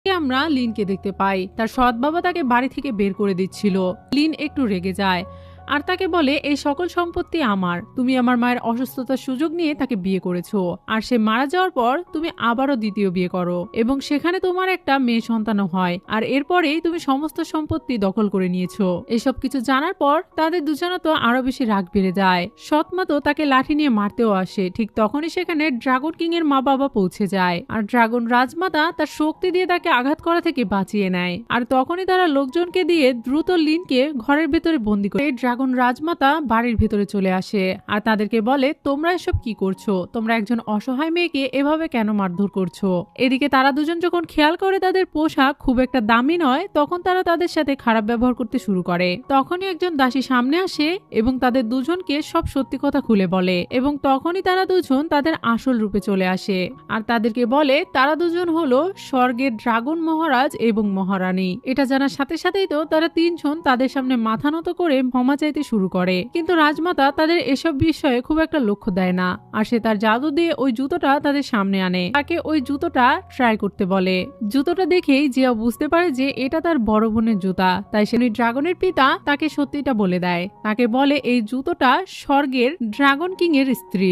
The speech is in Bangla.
আমরা লিনকে দেখতে পাই তার সৎ বাবা তাকে বাড়ি থেকে বের করে দিচ্ছিল। লিন একটু রেগে যায় আর তাকে বলে এই সকল সম্পত্তি আমার, তুমি আমার মায়ের অসুস্থতার সুযোগ নিয়ে তাকে বিয়ে করেছো, আর সে মারা যাওয়ার পর তুমি আবারও দ্বিতীয় বিয়ে করো এবং সেখানে তোমার একটা মেয়ে সন্তানও হয়, আর এরপরেই তুমি সমস্ত সম্পত্তি দখল করে নিয়েছো। এসব কিছু জানার পর তাদের দুজনে তো আরো বেশি রাগ বেড়ে যায়। সৎমা তো তাকে লাঠি নিয়ে মারতেও আসে। ঠিক তখনই সেখানে ড্রাগন কিং এর মা বাবা পৌঁছে যায় আর ড্রাগন রাজমাতা তার শক্তি দিয়ে তাকে আঘাত করা থেকে বাঁচিয়ে নেয়। আর তখনই তারা লোকজনকে দিয়ে দ্রুত লিনকে ঘরের ভেতরে বন্দি করে। ড্রাগন রাজমাতা বাড়ির ভেতরে চলে আসে আর তাদেরকে বলে তোমরা এসব কি করছো, তোমরা একজন অসহায় মেয়েকে এভাবে কেন মারধর করছো। এদিকে তারা দুজন যখন খেয়াল করে তাদের পোশাক খুব একটা দামি নয়, তখন তারা তাদের সাথে খারাপ ব্যবহার করতে শুরু করে। তখনই একজন দাসী সামনে আসে এবং তাদের দুজনকে সব সত্যি কথা খুলে বলে এবং তখনই তারা দুজন তাদের আসল রূপে চলে আসে আর তাদেরকে বলে তারা দুজন হলো স্বর্গের ড্রাগন মহারাজ এবং মহারানী। এটা জানার সাথে সাথেই তো তারা তিনজন তাদের সামনে মাথা নত করে ক্ষমা চাইতে শুরু করে। কিন্তু রাজমাতা তাদের এসব বিষয়ে খুব একটা লক্ষ্য দেয় না আর সে তার জাদু দিয়ে ওই জুতোটা তাদের সামনে আনে, তাকে ওই জুতোটা ট্রাই করতে বলে। জুতোটা দেখেই জিয়া বুঝতে পারে যে এটা তার বড় বোনের জুতা, তাই সে ড্রাগনের পিতা তাকে সত্যিটা বলে দেয়। তাকে বলে এই জুতোটা স্বর্গের ড্রাগন কিং এর স্ত্রী।